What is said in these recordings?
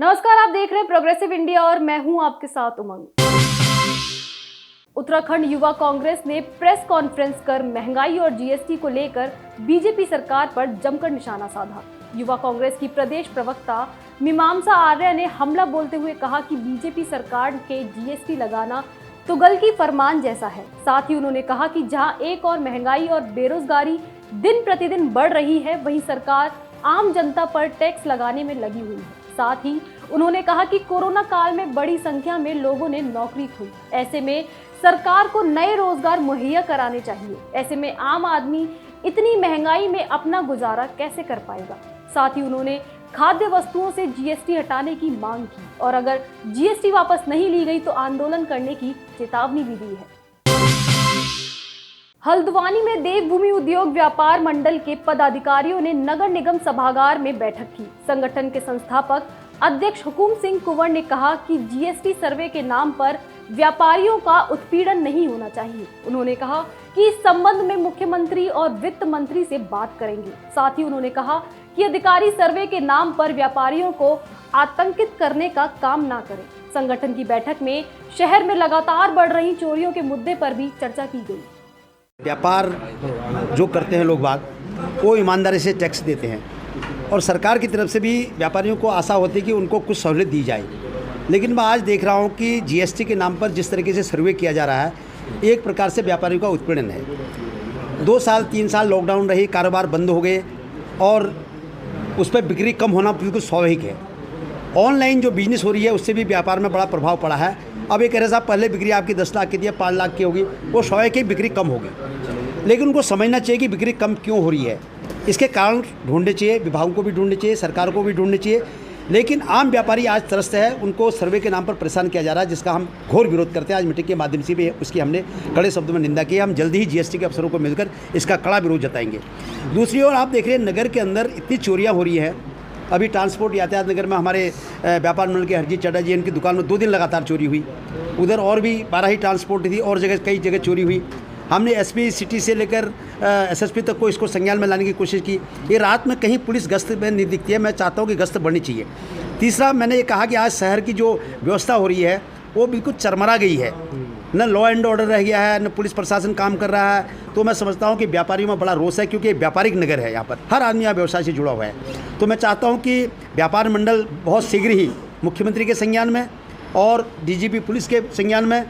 नमस्कार, आप देख रहे हैं प्रोग्रेसिव इंडिया और मैं हूं आपके साथ उमंग। उत्तराखंड युवा कांग्रेस ने प्रेस कॉन्फ्रेंस कर महंगाई और जीएसटी को लेकर बीजेपी सरकार पर जमकर निशाना साधा। युवा कांग्रेस की प्रदेश प्रवक्ता मीमांसा आर्य ने हमला बोलते हुए कहा कि बीजेपी सरकार के जीएसटी लगाना तुगल की फरमान जैसा है। साथ ही उन्होंने कहा कि जहां एक और महंगाई और बेरोजगारी दिन प्रतिदिन बढ़ रही है, वहीं सरकार आम जनता पर टैक्स लगाने में लगी हुई है। साथ ही उन्होंने कहा कि कोरोना काल में बड़ी संख्या में लोगों ने नौकरी खोई, ऐसे में सरकार को नए रोजगार मुहैया कराने चाहिए। ऐसे में आम आदमी इतनी महंगाई में अपना गुजारा कैसे कर पाएगा। साथ ही उन्होंने खाद्य वस्तुओं से जीएसटी हटाने की मांग की और अगर जीएसटी वापस नहीं ली गई तो आंदोलन करने की चेतावनी भी दी है। हल्द्वानी में देवभूमि उद्योग व्यापार मंडल के पदाधिकारियों ने नगर निगम सभागार में बैठक की। संगठन के संस्थापक अध्यक्ष हुकुम सिंह कुंवर ने कहा कि जीएसटी सर्वे के नाम पर व्यापारियों का उत्पीड़न नहीं होना चाहिए। उन्होंने कहा कि इस संबंध में मुख्यमंत्री और वित्त मंत्री से बात करेंगे। साथ ही उन्होंने कहा कि अधिकारी सर्वे के नाम पर व्यापारियों को आतंकित करने का काम ना करें। संगठन की बैठक में शहर में लगातार बढ़ रही चोरियों के मुद्दे पर भी चर्चा की गई। व्यापार जो करते हैं लोग बाग, वो ईमानदारी से टैक्स देते हैं और सरकार की तरफ से भी व्यापारियों को आशा होती है कि उनको कुछ सहूलियत दी जाए। लेकिन मैं आज देख रहा हूँ कि जीएसटी के नाम पर जिस तरीके से सर्वे किया जा रहा है, एक प्रकार से व्यापारियों का उत्पीड़न है। 2 साल 3 साल लॉकडाउन रही, कारोबार बंद हो गए और उस पर बिक्री कम होना बिल्कुल स्वाभाविक है। ऑनलाइन जो बिजनेस हो रही है उससे भी व्यापार में बड़ा प्रभाव पड़ा है। अब ये कह रहे साहब पहले बिक्री आपकी 10 लाख की थी, 5 लाख की होगी, वो स्वाभाविक ही बिक्री कम होगी। लेकिन उनको समझना चाहिए कि बिक्री कम क्यों हो रही है, इसके कारण ढूंढने चाहिए, विभागों को भी ढूंढने चाहिए, सरकार को भी ढूंढने चाहिए। लेकिन आम व्यापारी आज त्रस्त है, उनको सर्वे के नाम पर परेशान किया जा रहा है, जिसका हम घोर विरोध करते हैं। आज मीटिंग के माध्यम से भी उसकी हमने कड़े शब्दों में निंदा की। हम जल्दी ही जीएसटी के अफसरों को मिलकर इसका कड़ा विरोध जताएंगे। दूसरी ओर आप देख रहे हैं नगर के अंदर इतनी चोरियाँ हो रही है। अभी ट्रांसपोर्ट यातायात नगर में हमारे व्यापार मंडल के हरजीत चड्डा जी, इनकी दुकान में 2 दिन लगातार चोरी हुई। उधर और भी 12 ही ट्रांसपोर्ट थी और जगह कई जगह चोरी हुई। हमने एसपी सिटी से लेकर एसएसपी तक को इसको संज्ञान में लाने की कोशिश की। ये रात में कहीं पुलिस गश्त में नहीं दिखती है। मैं चाहता हूँ कि गश्त बढ़नी चाहिए। तीसरा, मैंने ये कहा कि आज शहर की जो व्यवस्था हो रही है वो बिल्कुल चरमरा गई है। न लॉ एंड ऑर्डर रह गया है, न पुलिस प्रशासन काम कर रहा है। तो मैं समझता हूँ कि व्यापारियों में बड़ा रोष है, क्योंकि व्यापारिक नगर है, यहाँ पर हर आदमी यहाँ व्यवसाय से जुड़ा हुआ है। तो मैं चाहता हूँ कि व्यापार मंडल बहुत शीघ्र ही मुख्यमंत्री के संज्ञान में और डीजीपी पुलिस के संज्ञान में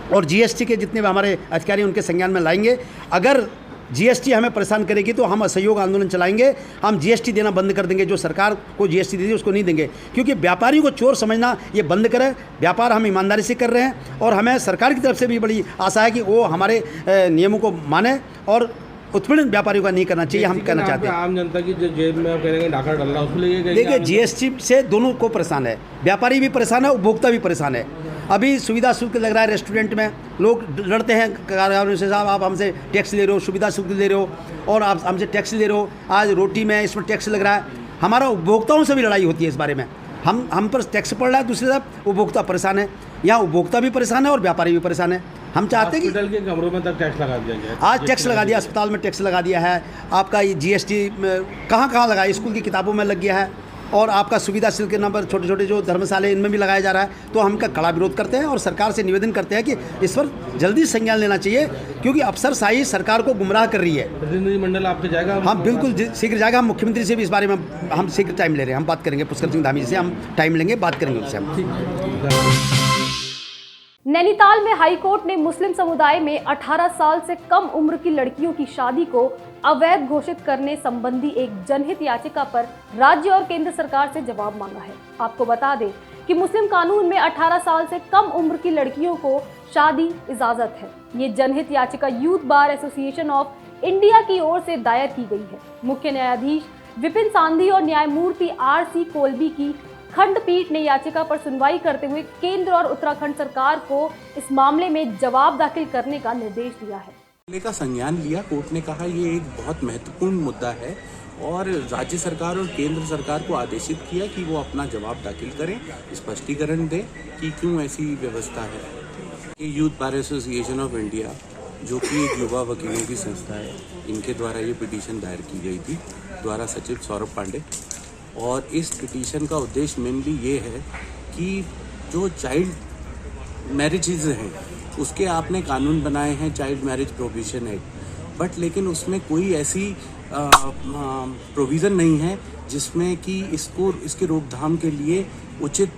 और जीएसटी के जितने भी हमारे अधिकारी उनके संज्ञान में लाएंगे। अगर जीएसटी हमें परेशान करेगी तो हम असहयोग आंदोलन चलाएंगे। हम जीएसटी देना बंद कर देंगे। जो सरकार को जीएसटी दी उसको नहीं देंगे, क्योंकि व्यापारियों को चोर समझना ये बंद करें। व्यापार हम ईमानदारी से कर रहे हैं और हमें सरकार की तरफ से भी बड़ी आशा है कि वो हमारे नियमों को माने और उत्पीड़न व्यापारियों का नहीं करना चाहिए। हम कहना चाहते हैं आम जनता की जो जेब में कहेंगे डाका डल्ला उसको लेके देखिए, जीएसटी से दोनों को परेशान है, व्यापारी भी परेशान है, उपभोक्ता भी परेशान है। अभी सुविधा शुल्क लग रहा है रेस्टोरेंट में, लोग लड़ते हैं कारोबारियों से, साहब आप हमसे टैक्स ले रहे हो, सुविधा शुल्क ले रहे हो और आप हमसे टैक्स ले रहे हो। आज रोटी में इसमें टैक्स लग रहा है। हमारा उपभोक्ताओं से भी लड़ाई होती है इस बारे में। हम पर टैक्स पड़ रहा है, दूसरी तरफ उपभोक्ता परेशान है। यहाँ उपभोक्ता भी परेशान है और व्यापारी भी परेशान है। हम चाहते हैं कि हॉस्पिटल के कमरों में तक टैक्स लगा दिया जाए। आज टैक्स लगा दिया, अस्पताल में टैक्स लगा दिया है। आपका ये जीएसटी कहाँ लगा है, स्कूल की किताबों में लग गया है और आपका सुविधा शुल्क के नंबर छोटे छोटे जो धर्मशाले इनमें भी लगाया जा रहा है। तो हम का कड़ा विरोध करते हैं और सरकार से निवेदन करते हैं कि इस पर जल्दी संज्ञान लेना चाहिए, क्योंकि अफसरशाही सरकार को गुमराह कर रही है। प्रतिनिधिमंडल आपके जाएगा? हम बिल्कुल शीघ्र जाएगा। हम मुख्यमंत्री से भी इस बारे में हम शीघ्र टाइम ले रहे हैं। हम बात करेंगे पुष्कर सिंह धामी से, हम टाइम लेंगे, बात करेंगे उनसे हम। नैनीताल में हाईकोर्ट ने मुस्लिम समुदाय में 18 साल से कम उम्र की लड़कियों की शादी को अवैध घोषित करने संबंधी एक जनहित याचिका पर राज्य और केंद्र सरकार से जवाब मांगा है। आपको बता दें कि मुस्लिम कानून में 18 साल से कम उम्र की लड़कियों को शादी इजाजत है। ये जनहित याचिका youth bar association of India की ओर से दायर की गई है। मुख्य न्यायाधीश विपिन सांधी और न्यायमूर्ति RC कोलबी की खंडपीठ ने याचिका पर सुनवाई करते हुए केंद्र और उत्तराखंड सरकार को इस मामले में जवाब दाखिल करने का निर्देश दिया है। मामले का संज्ञान लिया। कोर्ट ने कहा ये एक बहुत महत्वपूर्ण मुद्दा है और राज्य सरकार और केंद्र सरकार को आदेशित किया कि वो अपना जवाब दाखिल करें, स्पष्टीकरण दें कि क्यों ऐसी व्यवस्था है। ये youth bar association of India, जो कि एक युवा वकीलों की संस्था है, इनके द्वारा ये पिटीशन दायर की गई थी, द्वारा सचिव सौरभ पांडे। और इस पिटीशन का उद्देश्य मेनली ये है कि जो चाइल्ड मैरिजेज हैं उसके आपने कानून बनाए हैं, child marriage prohibition act, but लेकिन उसमें कोई ऐसी प्रोविज़न नहीं है जिसमें कि इसके रोकथाम के लिए उचित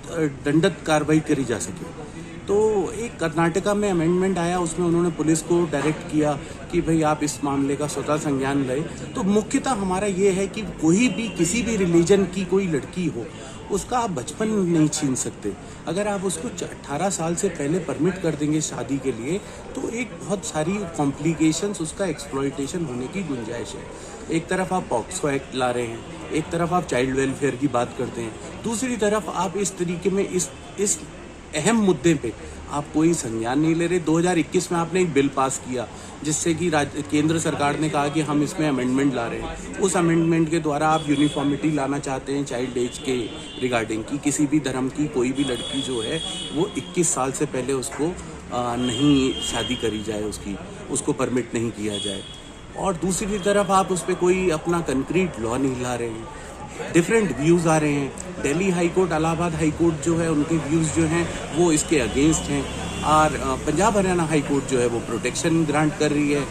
दंडित कार्रवाई करी जा सके। तो एक कर्नाटका में अमेंडमेंट आया, उसमें उन्होंने पुलिस को डायरेक्ट किया कि भाई आप इस मामले का स्वतः संज्ञान लें। तो मुख्यतः हमारा ये है कि कोई भी किसी भी रिलीजन की कोई लड़की हो उसका आप बचपन नहीं छीन सकते। अगर आप उसको 18 साल से पहले परमिट कर देंगे शादी के लिए तो एक बहुत सारी कॉम्प्लिकेशंस, उसका एक्सप्लॉइटेशन होने की गुंजाइश है। एक तरफ आप पॉक्सो एक्ट ला रहे हैं, एक तरफ आप चाइल्ड वेलफेयर की बात करते हैं, दूसरी तरफ आप इस तरीके में इस अहम मुद्दे पे आप कोई संज्ञान नहीं ले रहे। 2021 में आपने एक बिल पास किया जिससे कि केंद्र सरकार ने कहा कि हम इसमें अमेंडमेंट ला रहे हैं। उस अमेंडमेंट के द्वारा आप यूनिफॉर्मिटी लाना चाहते हैं चाइल्ड एज के रिगार्डिंग की किसी भी धर्म की कोई भी लड़की जो है वो 21 साल से पहले उसको नहीं शादी करी जाए, उसको परमिट नहीं किया जाए। और दूसरी तरफ आप उस पर कोई अपना कंक्रीट लॉ नहीं ला रहे हैं। डिफरेंट व्यूज़ आ रहे हैं। Delhi high court, Allahabad high court जो है उनके व्यूज़ जो हैं वो इसके अगेंस्ट हैं, और पंजाब हरियाणा हाई कोर्ट जो है वो प्रोटेक्शन ग्रांट कर रही है।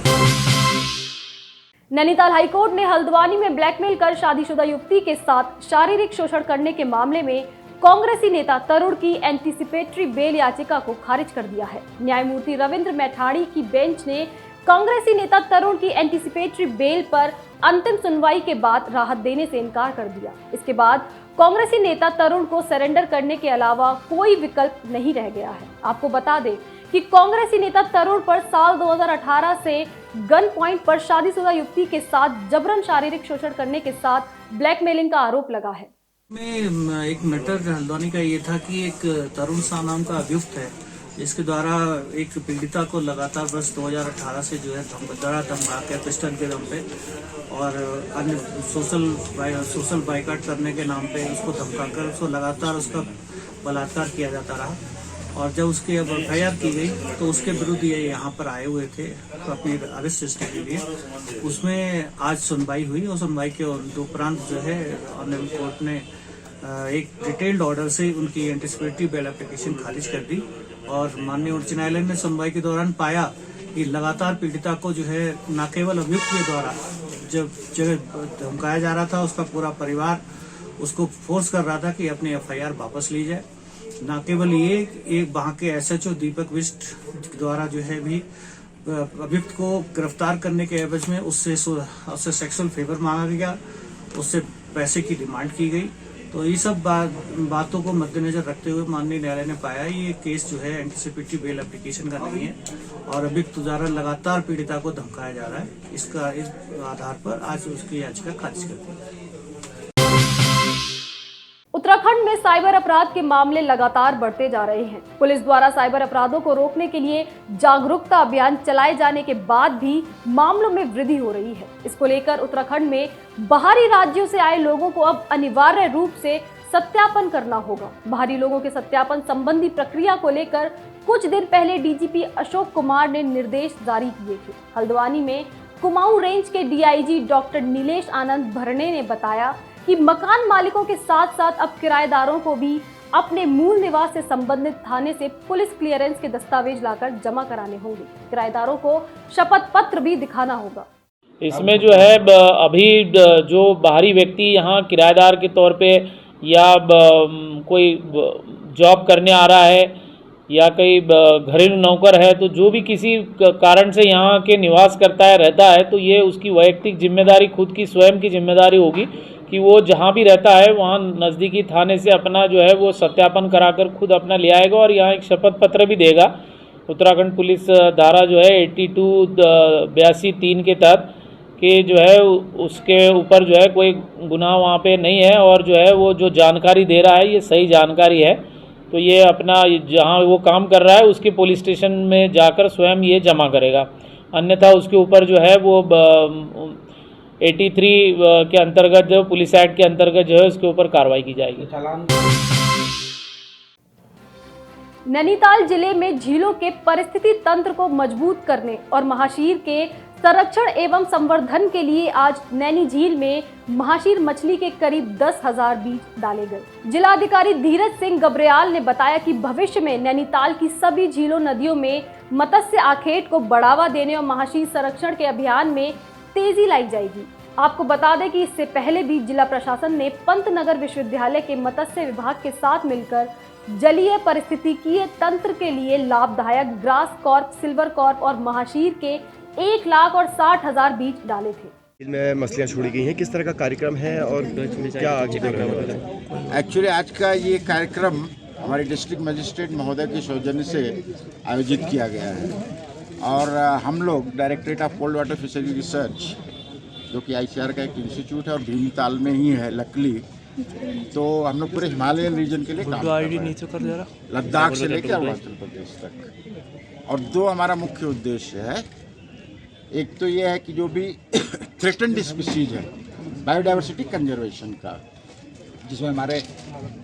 नैनीताल हाईकोर्ट ने हल्द्वानी में ब्लैकमेल कर शादीशुदा युवती के साथ शारीरिक शोषण करने के मामले में कांग्रेसी नेता तरुण की एंटीसिपेटरी बेल याचिका को खारिज कर दिया है। न्यायमूर्ति रविंद्र मैठाड़ी की बेंच ने कांग्रेसी नेता तरुण की एंटीसिपेटरी बेल पर अंतिम सुनवाई के बाद राहत देने से इनकार कर दिया। इसके बाद कांग्रेसी नेता तरुण को सरेंडर करने के अलावा कोई विकल्प नहीं रह गया है। आपको बता दें कि कांग्रेसी नेता तरुण पर साल 2018 से गन पॉइंट पर शादीशुदा युवती के साथ जबरन शारीरिक शोषण करने के साथ ब्लैकमेलिंग का आरोप लगा है। में एक मैटर हल्द्वानी का ये था कि एक तरुण सा नाम का अभियुक्त है जिसके द्वारा एक पीड़िता को लगातार वर्ष 2018 से जो है धमका के पिस्टल के दम पे और अन्य सोशल बाइकाट करने के नाम पे उसको धमकाकर उसको लगातार उसका बलात्कार किया जाता रहा। और जब उसकी अब एफआईआर की गई तो उसके विरुद्ध ये यहाँ पर आए हुए थे अपनी अरेस्ट सिस्टम के लिए। उसमें आज सुनवाई हुई और सुनवाई के उपरांत जो है ऑनरेबल कोर्ट ने एक डिटेल्ड ऑर्डर से उनकी एंटीसिपेटरी बेल एप्लीकेशन खारिज कर दी। और माननीय उच्च न्यायालय ने सुनवाई के दौरान पाया कि लगातार पीड़िता को जो है न केवल अभियुक्त के द्वारा जब जगह धमकाया जा रहा था, उसका पूरा परिवार उसको फोर्स कर रहा था कि अपनी एफआईआर वापस ली जाए। न केवल ये एक वहाँ के एसएचओ दीपक बिष्ट द्वारा जो है भी अभियुक्त को गिरफ्तार करने के एवज में उससे सेक्सुअल फेवर मांगा गया, उससे पैसे की डिमांड की गई। तो ये सब बातों को मद्देनजर रखते हुए माननीय न्यायालय ने पाया ये केस जो है एंटीसिपेटरी बेल एप्लीकेशन का नहीं है और अभियुक्त द्वारा लगातार पीड़िता को धमकाया जा रहा है। इस आधार पर आज उसकी याचिका खारिज कर दी। उत्तराखंड में साइबर अपराध के मामले लगातार बढ़ते जा रहे हैं। पुलिस द्वारा साइबर अपराधों को रोकने के लिए जागरूकता अभियान चलाए जाने के बाद भी मामलों में वृद्धि हो रही है। इसको लेकर उत्तराखंड में बाहरी राज्यों से आए लोगों को अब अनिवार्य रूप से सत्यापन करना होगा। बाहरी लोगों के सत्यापन संबंधी प्रक्रिया को लेकर कुछ दिन पहले डीजीपी अशोक कुमार ने निर्देश जारी किए थे। हल्द्वानी में कुमाऊं रेंज के डीआईजी डॉक्टर नीलेश आनंद भरणे ने बताया कि मकान मालिकों के साथ साथ अब किराएदारों को भी अपने मूल निवास से संबंधित थाने से पुलिस क्लियरेंस के दस्तावेज लाकर जमा कराने होंगे। किराएदारों को शपथ पत्र भी दिखाना होगा। इसमें जो है अभी जो बाहरी व्यक्ति यहाँ किराएदार के तौर पे या कोई जॉब करने आ रहा है या कोई घरेलू नौकर है, तो जो भी किसी कारण से यहाँ के निवास करता है, रहता है, तो ये उसकी वैयक्तिक जिम्मेदारी, खुद की स्वयं की जिम्मेदारी होगी कि वो जहाँ भी रहता है वहाँ नज़दीकी थाने से अपना जो है वो सत्यापन कराकर खुद अपना ले आएगा और यहाँ एक शपथ पत्र भी देगा। उत्तराखंड पुलिस धारा जो है 82-82-3 के तहत कि जो है उसके ऊपर जो है कोई गुनाह वहाँ पे नहीं है और जो है वो जो जानकारी दे रहा है ये सही जानकारी है, तो ये अपना जहाँ वो काम कर रहा है उसके पुलिस स्टेशन में जाकर स्वयं ये जमा करेगा। अन्यथा उसके ऊपर जो है वो 83 के अंतर्गत जो पुलिस एक्ट के अंतर्गत जो है उसके ऊपर कार्रवाई की जाएगी। नैनीताल जिले में झीलों के परिस्थिति तंत्र को मजबूत करने और महाशीर के संरक्षण एवं संवर्धन के लिए आज नैनी झील में महाशीर मछली के करीब 10,000 बीज डाले गए। जिलाधिकारी धीरज सिंह गब्रियाल ने बताया कि भविष्य में नैनीताल की सभी झीलों नदियों में मत्स्य आखेट को बढ़ावा देने और महाशीर संरक्षण के अभियान में तेजी लाई जाएगी। आपको बता दें कि इससे पहले भी जिला प्रशासन ने पंतनगर विश्वविद्यालय के मत्स्य विभाग के साथ मिलकर जलीय पारिस्थितिकीय तंत्र के लिए लाभदायक ग्रास कॉर्प, सिल्वर कॉर्प और महाशीर के 1,60,000 बीज डाले थे। में मछलियाँ छोड़ी गई हैं, किस तरह का कार्यक्रम है और क्या आगे प्रोग्राम है? एक्चुअली आज का ये कार्यक्रम हमारे डिस्ट्रिक्ट मजिस्ट्रेट महोदय के सौजन्य से आयोजित किया गया है और हम लोग directorate of cold water fishery research, जो कि ICAR का एक इंस्टीट्यूट है और भीमताल में ही है लकली, तो हम लोग पूरे हिमालयन रीजन के लिए काम कर रहे हैं, लद्दाख से लेकर अरुणाचल प्रदेश तक। और दो हमारा मुख्य उद्देश्य है। एक तो ये है कि जो भी थ्रेटन्ड स्पीशीज है, बायोडाइवर्सिटी कंजर्वेशन का, जिसमें हमारे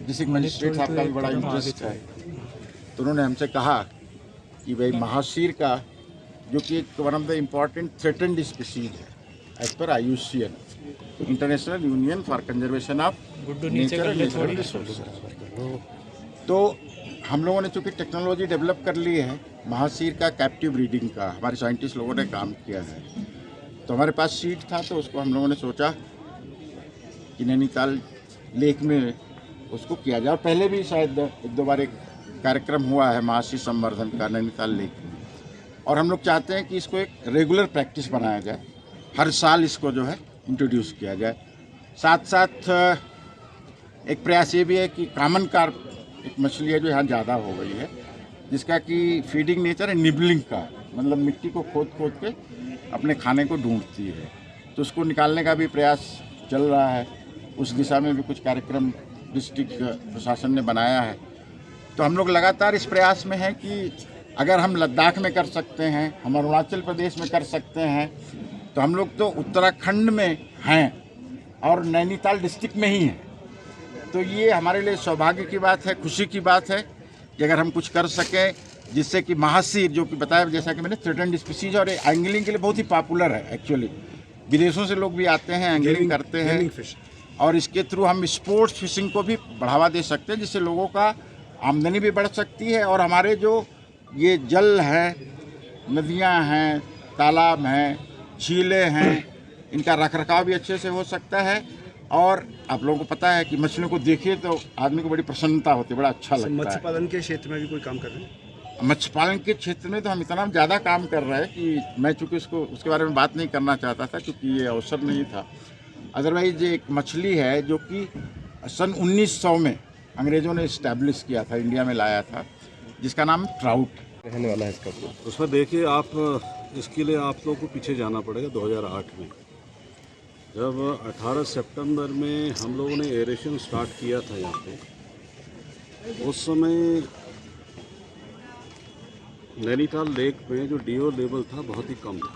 डिस्ट्रिक्ट मजिस्ट्रेट साहब का भी बड़ा इंटरेस्ट है, तो उन्होंने हमसे कहा कि भाई महाशीर का, जो कि एक one of the important threatened species है as per IUCN, International Union for Conservation of Nature and Natural Resources, तो हम लोगों ने चूँकि टेक्नोलॉजी डेवलप कर ली है महाशीर का कैप्टिव ब्रीडिंग का, हमारे साइंटिस्ट लोगों ने काम किया है, तो हमारे पास सीड था, तो उसको हम लोगों ने सोचा कि नैनीताल लेक में उसको किया जाए। और पहले भी शायद एक दो बार एक कार्यक्रम हुआ है महाशीर संवर्धन का नैनीताल लेक में, और हम लोग चाहते हैं कि इसको एक रेगुलर प्रैक्टिस बनाया जाए, हर साल इसको जो है इंट्रोड्यूस किया जाए। साथ साथ एक प्रयास ये भी है कि कॉमन कार्प एक मछली है जो यहाँ ज़्यादा हो गई है, जिसका कि फीडिंग नेचर है निबलिंग का, मतलब मिट्टी को खोद खोद के अपने खाने को ढूंढती है, तो उसको निकालने का भी प्रयास चल रहा है। उस दिशा में भी कुछ कार्यक्रम डिस्ट्रिक्ट प्रशासन ने बनाया है। तो हम लोग लगातार इस प्रयास में हैं कि अगर हम लद्दाख में कर सकते हैं, हम अरुणाचल प्रदेश में कर सकते हैं, तो हम लोग तो उत्तराखंड में हैं और नैनीताल डिस्ट्रिक्ट में ही हैं। तो ये हमारे लिए सौभाग्य की बात है, खुशी की बात है कि अगर हम कुछ कर सकें, जिससे कि महाशीर, जो कि बताया जैसा कि मैंने, थ्रेटन्ड स्पीशीज और एंगलिंग के लिए बहुत ही पॉपुलर है। एक्चुअली विदेशों से लोग भी आते हैं, एंगलिंग करते हैं, और इसके थ्रू हम स्पोर्ट्स फिशिंग को भी बढ़ावा दे सकते हैं, जिससे लोगों का आमदनी भी बढ़ सकती है और हमारे जो ये जल हैं, नदियाँ हैं, तालाब हैं, झीलें हैं, इनका रखरखाव भी अच्छे से हो सकता है। और आप लोगों को पता है कि मछलियों को देखिए तो आदमी को बड़ी प्रसन्नता होती है, बड़ा अच्छा लगता है। मत्स्य पालन के क्षेत्र में भी कोई काम कर रहे हैं? मत्स्य पालन के क्षेत्र में तो हम इतना ज़्यादा काम कर रहे हैं कि मैं चूँकि उसके बारे में बात नहीं करना चाहता था, क्योंकि ये अवसर नहीं था। अदरवाइज ये एक मछली है जो कि सन 1900 में अंग्रेज़ों ने इस्टेब्लिश किया था, इंडिया में लाया था, जिसका नाम ट्राउट रहने वाला है इसका। उसमें देखिए आप, इसके लिए आप लोगों को पीछे जाना पड़ेगा 2008 में, जब 18 सितंबर में हम लोगों ने एरेशन स्टार्ट किया था यहाँ पे। उस समय नैनीताल लेक में जो DO लेवल था बहुत ही कम था,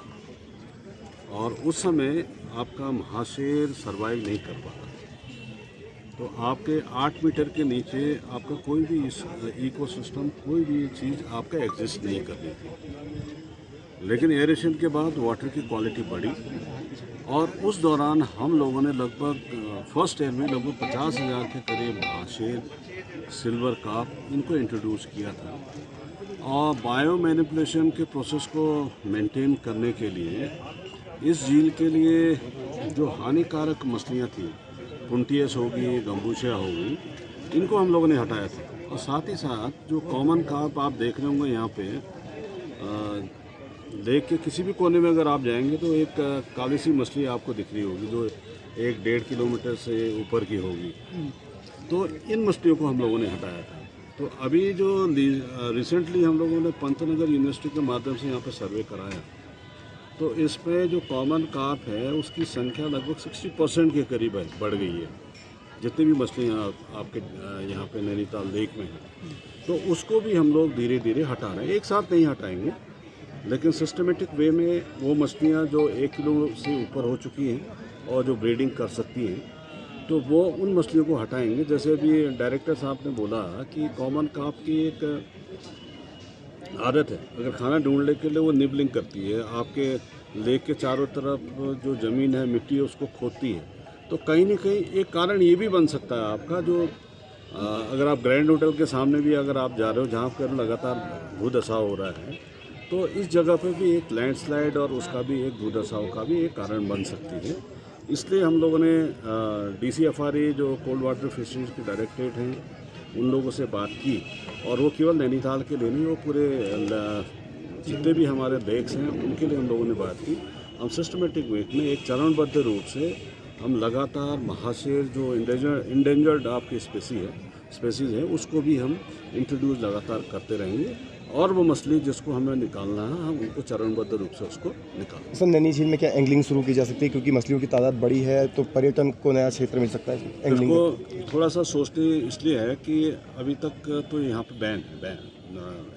और उस समय आपका महाशीर सर्वाइव नहीं कर पाता, तो आपके 8 मीटर के नीचे आपका कोई भी इकोसिस्टम, कोई भी चीज़ आपका एग्जिस्ट नहीं कर रही थी। लेकिन एरेशन के बाद वाटर की क्वालिटी बढ़ी, और उस दौरान हम लोगों ने लगभग फर्स्ट ईयर में लगभग 50,000 के करीब महाशीर, सिल्वर कार्प, इनको इंट्रोड्यूस किया था। और बायो मैनिपुलेशन के प्रोसेस को मेंटेन करने के लिए इस झील के लिए जो हानिकारक मछलियाँ थी, पुंटियस होगी, गंबूशिया होगी, इनको हम लोगों ने हटाया था। और साथ ही साथ जो कॉमन कार्प आप देख रहे होंगे यहाँ पे लेक के किसी भी कोने में अगर आप जाएंगे तो एक काली सी मछली आपको दिख रही होगी, जो 1-1.5 किलोमीटर से ऊपर की होगी। तो इन मछलियों को हम लोगों ने हटाया था। तो अभी जो रिसेंटली हम लोगों ने पंतनगर यूनिवर्सिटी के माध्यम से यहाँ पे सर्वे कराया, तो इस पे जो कॉमन कार्प है उसकी संख्या लगभग 60% के करीब है, बढ़ गई है, जितनी भी मछलियाँ आपके यहाँ पे नैनीताल लेक में हैं। तो उसको भी हम लोग धीरे धीरे हटा रहे हैं, एक साथ नहीं हटाएंगे, लेकिन सिस्टमेटिक वे में वो मछलियाँ जो 1 किलो से ऊपर हो चुकी हैं और जो ब्रीडिंग कर सकती हैं, तो वो उन मछलियों को हटाएंगे। जैसे अभी डायरेक्टर साहब ने बोला कि कॉमन कार्प की एक आदत है, अगर खाना ढूंढने के लिए वो निबलिंग करती है, आपके लेक के चारों तरफ जो ज़मीन है, मिट्टी है, उसको खोदती है। तो कहीं ना कहीं एक कारण ये भी बन सकता है आपका, जो अगर आप ग्रैंड होटल के सामने भी अगर आप जा रहे हो, जहाँ पर लगातार भूधसा हो रहा है, तो इस जगह पे भी एक लैंडस्लाइड और उसका भी एक भूधसाव का भी एक कारण बन सकती है। इसलिए हम लोगों ने DCFRA जो कोल्ड वाटर फिशरीज के डायरेक्टरेट हैं, उन लोगों से बात की, और वो केवल नैनीताल के लिए नहीं, वो पूरे जितने भी हमारे लेक्स हैं उनके लिए हम लोगों ने बात की। हम सिस्टमेटिक वे में एक चरणबद्ध रूप से हम लगातार महाशेर जो इंडेंजर्ड आपकी स्पेसीज़ है उसको भी हम इंट्रोड्यूस लगातार करते रहेंगे, और वो मछली जिसको हमें निकालना है हम उनको चरणबद्ध रूप से उसको निकालेंगे। सर, नैनी झील में क्या एंगलिंग शुरू की जा सकती है, क्योंकि मछलियों की तादाद बड़ी है, तो पर्यटन को नया क्षेत्र मिल सकता है एंगलिंग इसको थोड़ा सा सोचते इसलिए है कि अभी तक तो यहाँ पे बैन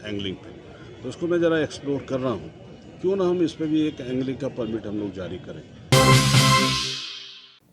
एंगलिंग पे, तो उसको मैं ज़रा एक्सप्लोर कर रहा हूँ, क्यों ना हम इस पर भी एक एंगलिंग का परमिट हम लोग जारी करें।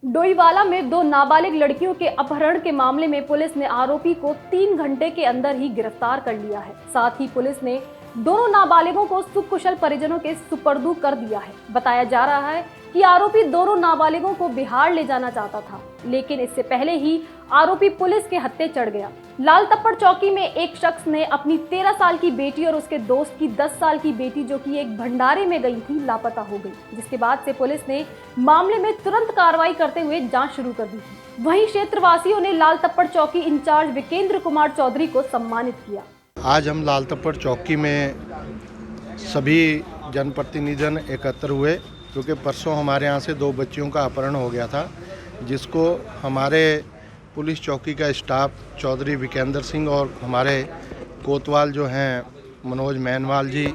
डोईवाला में 2 नाबालिग लड़कियों के अपहरण के मामले में पुलिस ने आरोपी को 3 घंटे के अंदर ही गिरफ्तार कर लिया है। साथ ही पुलिस ने दोनों नाबालिगों को सुकुशल परिजनों के सुपुर्द कर दिया है। बताया जा रहा है कि आरोपी दोनों नाबालिगों को बिहार ले जाना चाहता था, लेकिन इससे पहले ही आरोपी पुलिस के हत्थे चढ़ गया। लाल तप्पड़ चौकी में एक शख्स ने अपनी 13 साल की बेटी और उसके दोस्त की 10 साल की बेटी, जो कि एक भंडारे में गई थी, लापता हो गई, जिसके बाद से पुलिस ने मामले में तुरंत कार्रवाई करते हुए जांच शुरू कर दी थी। वहीं क्षेत्रवासियों ने लाल तप्पड़ चौकी इंचार्ज विकेंद्र कुमार चौधरी को सम्मानित किया। आज हम लाल तप्पड़ चौकी में सभी जनप्रतिनिधिगण एकत्र हुए, क्योंकि परसों हमारे यहाँ से 2 बच्चियों का अपहरण हो गया था, जिसको हमारे पुलिस चौकी का स्टाफ चौधरी विकेंद्र सिंह और हमारे कोतवाल जो हैं मनोज मैनवाल जी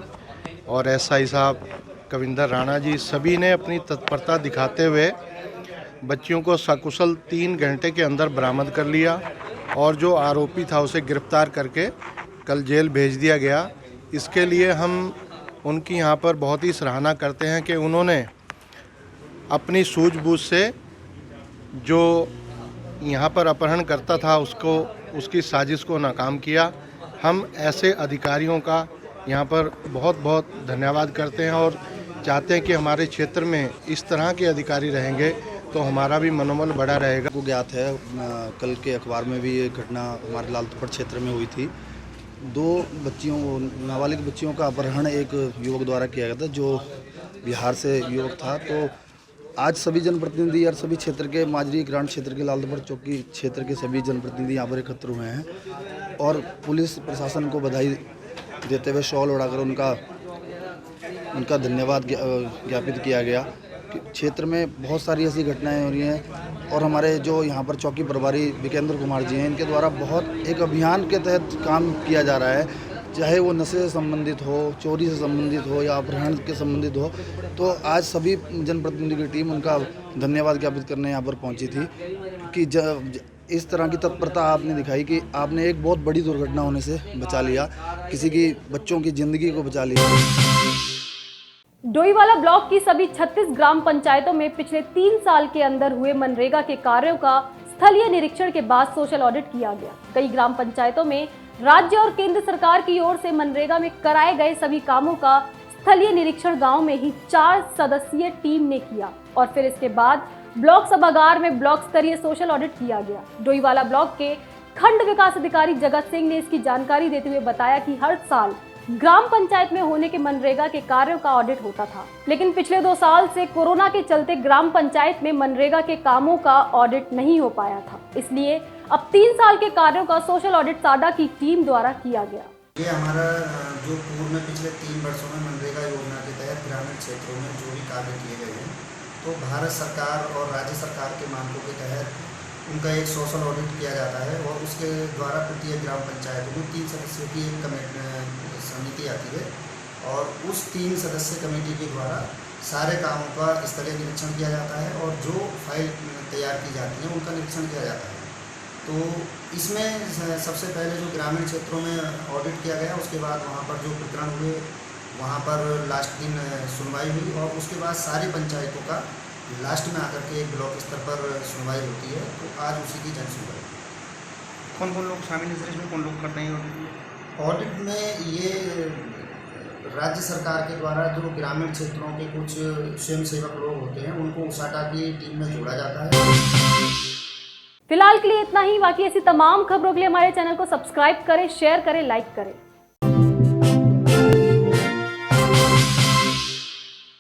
और SI साहब कविंदर राणा जी, सभी ने अपनी तत्परता दिखाते हुए बच्चियों को सकुशल 3 घंटे के अंदर बरामद कर लिया, और जो आरोपी था उसे गिरफ्तार करके कल जेल भेज दिया गया। इसके लिए हम उनकी यहाँ पर बहुत ही सराहना करते हैं कि उन्होंने अपनी सूझबूझ से जो यहाँ पर अपहरण करता था उसकी साजिश को नाकाम किया। हम ऐसे अधिकारियों का यहाँ पर बहुत बहुत धन्यवाद करते हैं और चाहते हैं कि हमारे क्षेत्र में इस तरह के अधिकारी रहेंगे तो हमारा भी मनोबल बढ़ा रहेगा। को ज्ञात है, कल के अखबार में भी ये घटना हमारे लाल तप्पड़ क्षेत्र में हुई थी। 2 नाबालिग बच्चियों का अपहरण एक युवक द्वारा किया गया था, जो बिहार से युवक था। तो आज सभी जनप्रतिनिधि और सभी क्षेत्र के माजरी ग्रांट क्षेत्र के लाल तप्पड़ चौकी क्षेत्र के सभी जनप्रतिनिधि यहाँ पर एकत्र हुए हैं और पुलिस प्रशासन को बधाई देते हुए शॉल उड़ाकर उनका धन्यवाद ज्ञापित किया गया। क्षेत्र में बहुत सारी ऐसी घटनाएं हो रही हैं और हमारे जो यहाँ पर चौकी प्रभारी विकेंद्र कुमार जी हैं, इनके द्वारा बहुत एक अभियान के तहत काम किया जा रहा है, चाहे वो नशे से संबंधित हो, चोरी से संबंधित हो या अपहरण के संबंधित हो। तो आज सभी जनप्रतिनिधि की टीम उनका धन्यवाद ज्ञापित करने यहाँ पर पहुँची थी कि इस तरह की तत्परता आपने दिखाई कि आपने एक बहुत बड़ी दुर्घटना होने से बचा लिया, किसी की बच्चों की ज़िंदगी को बचा लिया। डोईवाला ब्लॉक की सभी 36 ग्राम पंचायतों में पिछले 3 साल के अंदर हुए मनरेगा के कार्यों का स्थलीय निरीक्षण के बाद सोशल ऑडिट किया गया। कई ग्राम पंचायतों में राज्य और केंद्र सरकार की ओर से मनरेगा में कराए गए सभी कामों का स्थलीय निरीक्षण गांव में ही 4 सदस्यीय टीम ने किया और फिर इसके बाद ब्लॉक सभागार में ब्लॉक स्तरीय सोशल ऑडिट किया गया। डोईवाला ब्लॉक के खंड विकास अधिकारी जगत सिंह ने इसकी जानकारी देते हुए बताया कि हर साल ग्राम पंचायत में होने के मनरेगा के कार्यों का ऑडिट होता था, लेकिन पिछले 2 साल से कोरोना के चलते ग्राम पंचायत में मनरेगा के कामों का ऑडिट नहीं हो पाया था। इसलिए अब 3 साल के कार्यों का सोशल ऑडिट साडा की टीम द्वारा किया गया। ये हमारा जो पूर्व में पिछले 3 वर्षों में मनरेगा योजना के तहत ग्रामीण क्षेत्रों में जो भी कार्य किए गए हैं, तो भारत सरकार और राज्य सरकार के मानकों के तहत उनका एक सोशल ऑडिट किया जाता है और उसके द्वारा प्रत्येक ग्राम पंचायत में 3 सदस्यों की एक समिति आती है और उस 3 सदस्य कमेटी के द्वारा सारे कामों का स्थलीय निरीक्षण किया जाता है और जो फाइल तैयार की जाती है उनका निरीक्षण किया जाता है। तो इसमें सबसे पहले जो ग्रामीण क्षेत्रों में ऑडिट किया गया, उसके बाद वहाँ पर जो प्रकरण हुए वहाँ पर लास्ट दिन सुनवाई हुई और उसके बाद सारी पंचायतों का लास्ट में आकर के एक ब्लॉक स्तर पर सुनवाई होती है। तो आज उसी की जन सुनवाई। कौन कौन लोग शामिल हैं इसमें, कौन लोग करते हैं ऑडिट में? ये राज्य सरकार के द्वारा जो ग्रामीण क्षेत्रों के कुछ स्वयंसेवक लोग होते हैं उनको उसाटा की टीम में जोड़ा जाता है। फिलहाल के लिए इतना ही। बाकी ऐसी तमाम खबरों के लिए हमारे चैनल को सब्सक्राइब करें, शेयर करें, लाइक करें।